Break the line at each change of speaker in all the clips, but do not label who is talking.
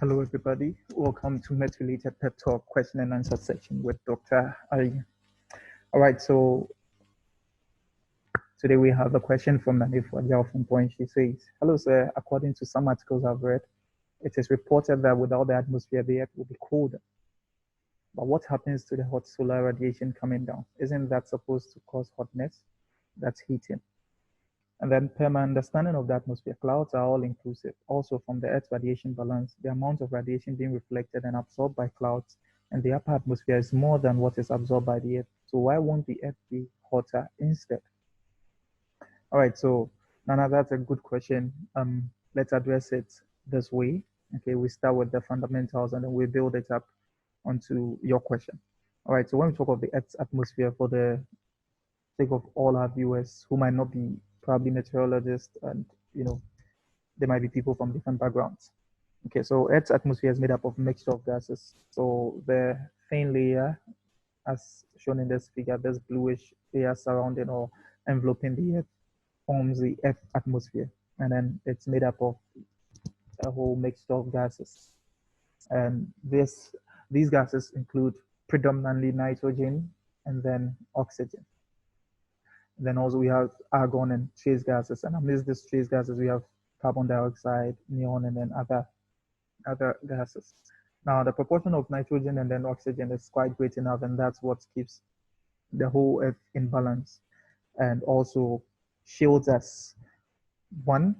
Hello, everybody. Welcome to MET-related Pep Talk question and answer session with Dr. Ali. All right, so today we have a question from Nanif Wajal from Point. She says, hello, sir. According to some articles I've read, it is reported that without the atmosphere, the earth will be colder. But what happens to the hot solar radiation coming down? Isn't that supposed to cause hotness? That's heating. And then per my understanding of the atmosphere, clouds are all inclusive. Also from the Earth's radiation balance, the amount of radiation being reflected and absorbed by clouds and the upper atmosphere is more than what is absorbed by the Earth. So why won't the Earth be hotter instead? All right, so Nana, that's a good question. Let's address it this way. Okay, we start with the fundamentals and then we build it up onto your question. All right, so when we talk of the Earth's atmosphere, for the sake of all our viewers who might not be probably meteorologists, and there might be people from different backgrounds. Okay, so Earth's atmosphere is made up of a mixture of gases. So the thin layer, as shown in this figure, this bluish layer surrounding or enveloping the Earth forms the Earth atmosphere, and then it's made up of a whole mixture of gases. And these gases include predominantly nitrogen and then oxygen. Then also we have argon and trace gases, and amidst these trace gases we have carbon dioxide, neon, and then other gases. Now the proportion of nitrogen and then oxygen is quite great enough, and that's what keeps the whole Earth in balance and also shields us. One,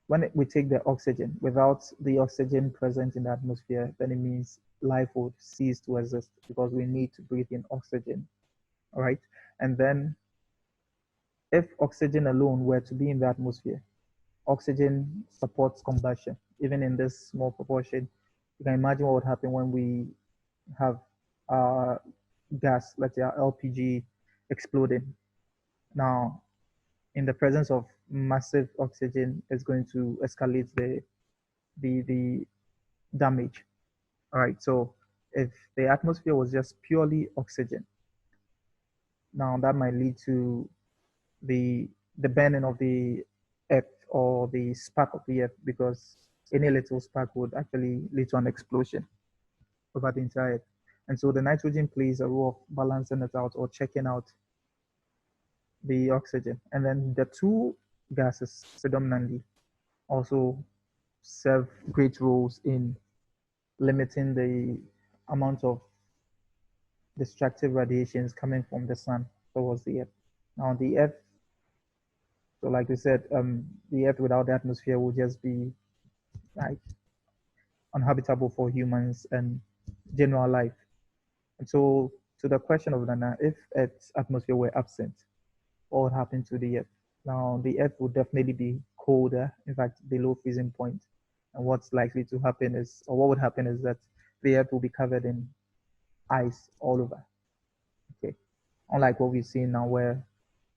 when we take the oxygen, without the oxygen present in the atmosphere, then it means life would cease to exist because we need to breathe in oxygen. All right, and then if oxygen alone were to be in the atmosphere, oxygen supports combustion, even in this small proportion. You can imagine what would happen when we have gas, let's say our LPG, exploding. Now, in the presence of massive oxygen, it's going to escalate the damage. All right, so if the atmosphere was just purely oxygen, now that might lead to the burning of the earth or the spark of the earth, because any little spark would actually lead to an explosion over the entire earth. And so the nitrogen plays a role of balancing it out or checking out the oxygen. And then the two gases predominantly also serve great roles in limiting the amount of destructive radiations coming from the sun towards the earth. Now the earth, so like we said, the earth without the atmosphere would just be like uninhabitable for humans and general life. And so to the question of Nana, if Earth's atmosphere were absent, what would happen to the earth? Now the earth would definitely be colder, in fact below freezing point. And what's likely to happen is, or what would happen is that the earth will be covered in ice all over. Okay, unlike what we've seen now, where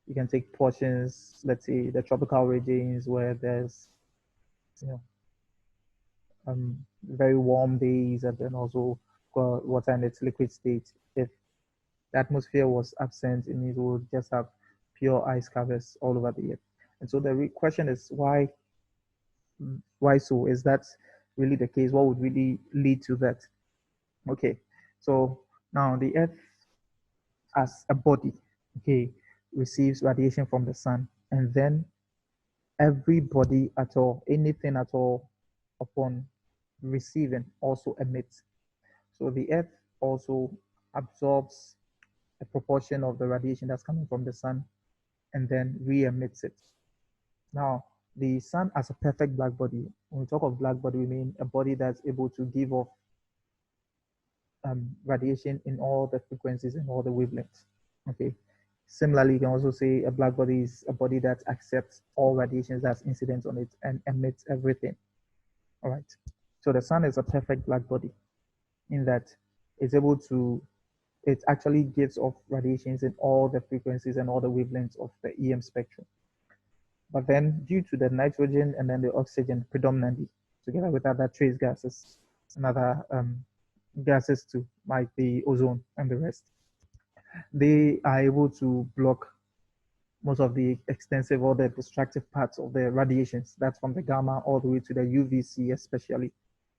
you can take portions, let's say the tropical regions where there's very warm days and then also water in its liquid state. If the atmosphere was absent, it means we would just have pure ice covers all over the earth. And so the question is, why so? Is that really the case? What would really lead to that? Okay, so now the earth as a body, okay, receives radiation from the sun, and then every body at all, anything at all, upon receiving also emits. So the earth also absorbs a proportion of the radiation that's coming from the sun and then re-emits it. Now, the sun as a perfect black body, when we talk of black body, we mean a body that's able to give off radiation in all the frequencies and all the wavelengths. Okay. Similarly, you can also say a black body is a body that accepts all radiations that's incident on it and emits everything. All right. So the sun is a perfect black body in that it's able to, it actually gives off radiations in all the frequencies and all the wavelengths of the EM spectrum. But then due to the nitrogen and then the oxygen predominantly, together with other trace gases and other gases too, like the ozone and the rest, they are able to block most of the extensive or the destructive parts of the radiations. That's from the gamma all the way to the UVC especially.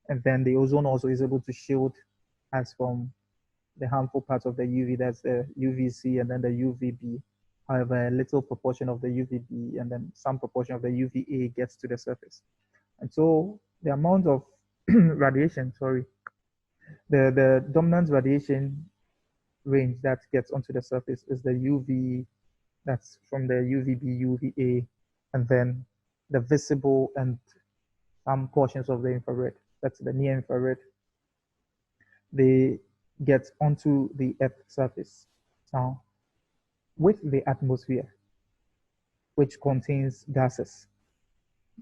And then the ozone also is able to shield us from the harmful parts of the UV, that's the UVC and then the UVB. However, a little proportion of the UVB and then some proportion of the UVA gets to the surface. And so the amount of radiation, the dominant radiation range that gets onto the surface is the UV, that's from the UVB, UVA, and then the visible and some portions of the infrared, that's the near infrared, they get onto the Earth's surface. Now, with the atmosphere, which contains gases,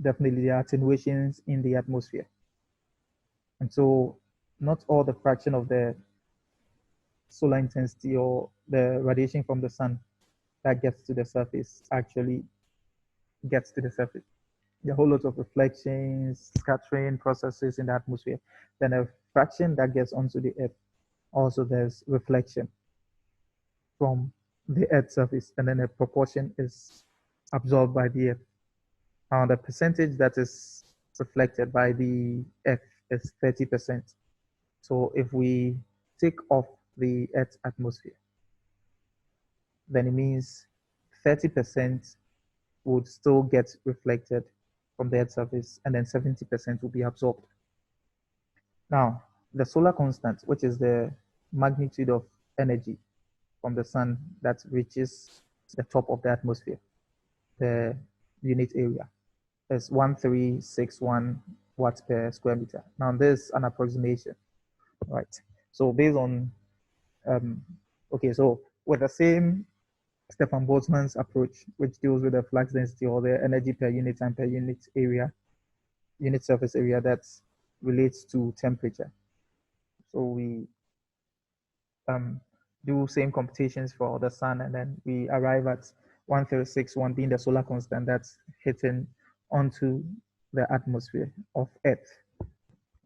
definitely there are attenuations in the atmosphere. And so not all the fraction of the solar intensity or the radiation from the sun that gets to the surface actually gets to the surface. There are a whole lot of reflections, scattering processes in the atmosphere. Then a fraction that gets onto the Earth, also there's reflection from the Earth's surface, and then a proportion is absorbed by the Earth. Now the percentage that is reflected by the Earth is 30%. So if we take off the Earth's atmosphere, then it means 30% would still get reflected from the Earth's surface, and then 70% will be absorbed. Now, the solar constant, which is the magnitude of energy from the sun that reaches the top of the atmosphere, the unit area, is 1361 watts per square meter. Now, this is an approximation, right? So based on, so with the same Stefan Boltzmann's approach, which deals with the flux density or the energy per unit time per unit area, unit surface area, that relates to temperature. So we do same computations for the sun, and then we arrive at 1361 being the solar constant that's hitting onto the atmosphere of Earth.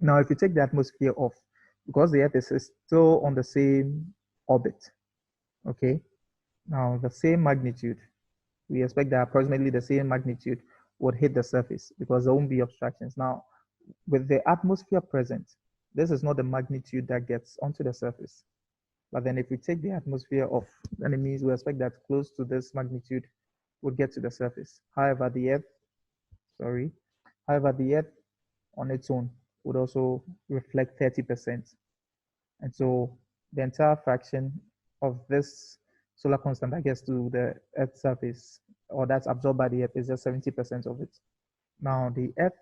Now, if you take the atmosphere off, because the Earth is still on the same orbit, okay? Now, the same magnitude, we expect that approximately the same magnitude would hit the surface because there won't be obstructions. Now, with the atmosphere present, this is not the magnitude that gets onto the surface. But then if we take the atmosphere off, then it means we expect that close to this magnitude would get to the surface. However, the Earth on its own would also reflect 30%. And so the entire fraction of this solar constant that gets to the Earth's surface, or that's absorbed by the Earth, is just 70% of it. Now, the Earth,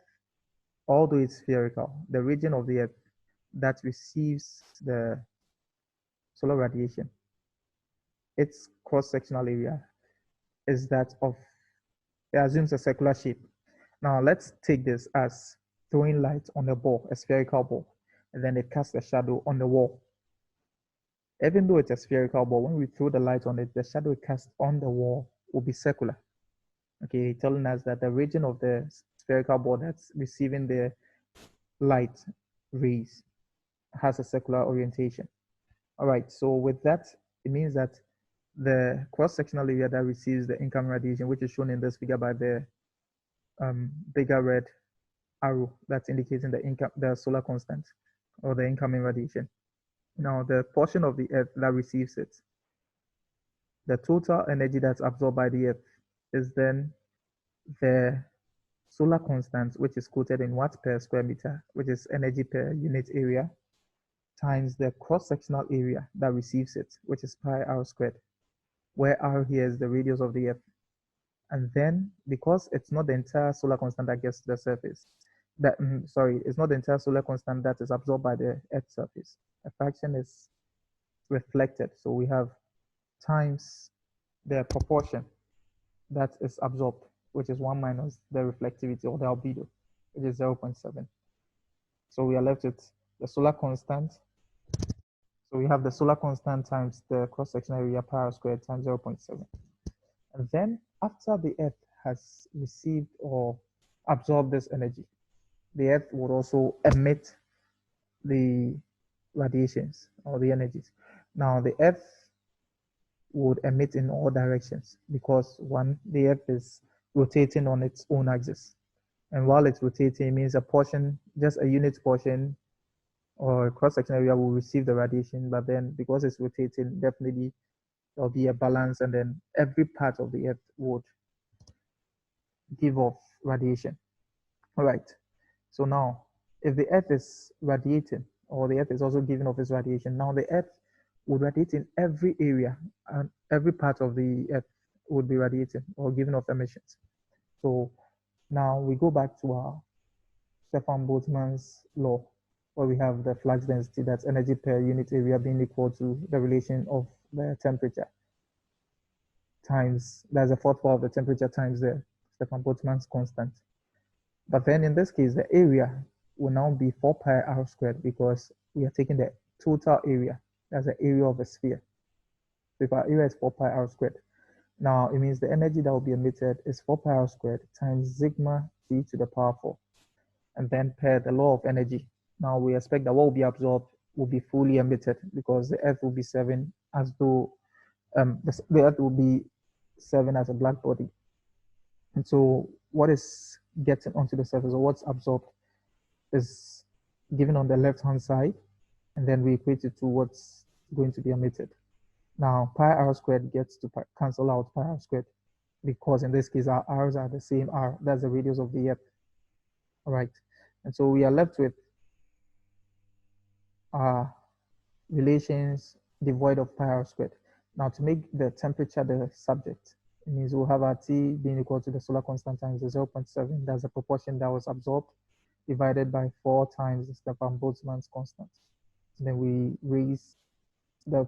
although it's spherical, the region of the Earth that receives the solar radiation, its cross-sectional area is that of, it assumes a circular shape. Now, let's take this as throwing light on a ball, a spherical ball, and then it casts a shadow on the wall. Even though it's a spherical ball, when we throw the light on it, the shadow it casts on the wall will be circular. Okay, telling us that the region of the spherical ball that's receiving the light rays has a circular orientation. All right, so with that, it means that the cross-sectional area that receives the incoming radiation, which is shown in this figure by the bigger red arrow that's indicating the solar constant or the incoming radiation. Now, the portion of the Earth that receives it, the total energy that's absorbed by the Earth is then the solar constant, which is quoted in watts per square meter, which is energy per unit area, times the cross-sectional area that receives it, which is pi r squared, where r here is the radius of the Earth. And then, because it's not the entire solar constant that gets to the surface, it's not the entire solar constant that is absorbed by the Earth's surface. A fraction is reflected. So we have times the proportion that is absorbed, which is 1 minus the reflectivity or the albedo, which is 0.7. So we are left with the solar constant. So we have the solar constant times the cross-sectional area pi r squared times 0.7. And then after the Earth has received or absorbed this energy, the Earth would also emit the radiations or the energies. Now the Earth would emit in all directions because one, the Earth is rotating on its own axis. And while it's rotating, it means a portion, just a unit portion or cross-section area will receive the radiation, but then because it's rotating, definitely there'll be a balance, and then every part of the Earth would give off radiation. All right. So now, if the Earth is radiating, or the Earth is also giving off its radiation, now the Earth would radiate in every area, and every part of the Earth would be radiating or giving off emissions. So now we go back to our Stefan Boltzmann's law, where we have the flux density, that's energy per unit area, being equal to the relation of the temperature times, that's the fourth power of the temperature times the Stefan Boltzmann's constant. But then in this case, the area will now be 4 pi r squared, because we are taking the total area, that's the area of a sphere. So if our area is 4 pi r squared, now it means the energy that will be emitted is 4 pi r squared times sigma T to the power 4. And then per the law of energy, now we expect that what will be absorbed will be fully emitted, because the Earth will be serving as though the Earth will be serving as a black body. And so what is getting onto the surface, or what's absorbed, is given on the left-hand side, and then we equate it to what's going to be emitted. Now, pi r squared gets to cancel out pi r squared, because in this case, our r's are the same r. That's the radius of the Earth. All right. And so we are left with relations devoid of pi r squared. Now, to make the temperature the subject, it means we'll have our T being equal to the solar constant times the 0.7. That's the proportion that was absorbed, divided by 4 times the Stefan Boltzmann's constant. And then we raise the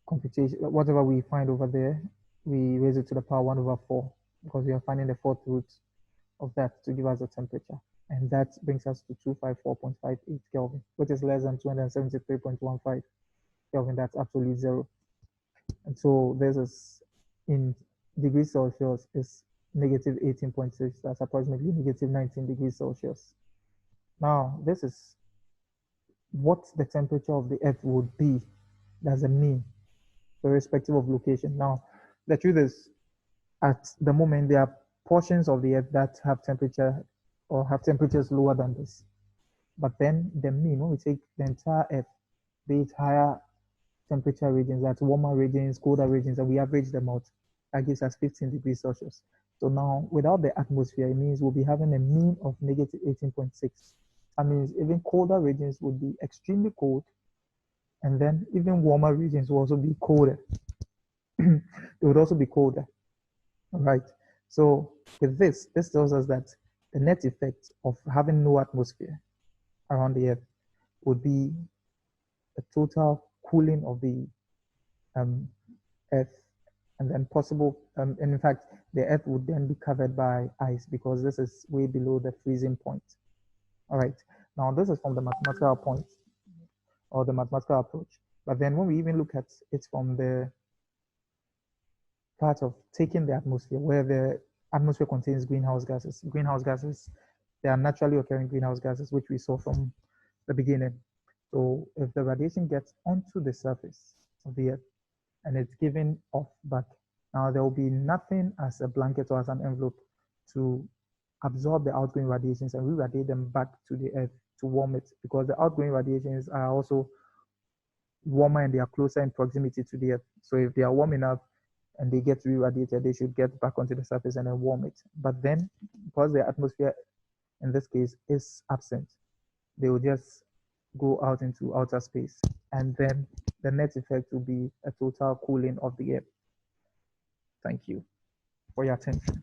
computation, whatever we find over there, we raise it to the power 1 over 4, because we are finding the fourth root of that to give us the temperature. And that brings us to 254.58 Kelvin, which is less than 273.15 Kelvin. That's absolutely zero. And so this is, in degrees Celsius, is negative 18.6. That's approximately negative 19 degrees Celsius. Now, this is what the temperature of the Earth would be. That's a mean, irrespective of location. Now, the truth is, at the moment, there are portions of the Earth that have temperature, or have temperatures lower than this. But then the mean, when we take the entire Earth, be it higher temperature regions, that's warmer regions, colder regions, and we average them out, that gives us 15 degrees Celsius. So now, without the atmosphere, it means we'll be having a mean of negative 18.6. That means even colder regions would be extremely cold, and then even warmer regions will also be colder. It would also be colder. All right. So with this tells us that the net effect of having no atmosphere around the Earth would be a total cooling of the Earth, and then possible, and in fact, the Earth would then be covered by ice, because this is way below the freezing point. All right. Now, this is from the mathematical point, or the mathematical approach. But then when we even look at it from the part of taking the atmosphere, where the atmosphere contains greenhouse gases. Greenhouse gases, they are naturally occurring greenhouse gases, which we saw from the beginning. So if the radiation gets onto the surface of the Earth and it's given off back, now there will be nothing as a blanket or as an envelope to absorb the outgoing radiations and re-radiate them back to the Earth to warm it, because the outgoing radiations are also warmer and they are closer in proximity to the Earth. So if they are warm enough and they get re-radiated, they should get back onto the surface and then warm it. But then, because the atmosphere in this case is absent, they will just go out into outer space, and then the net effect will be a total cooling of the Earth. Thank you for your attention.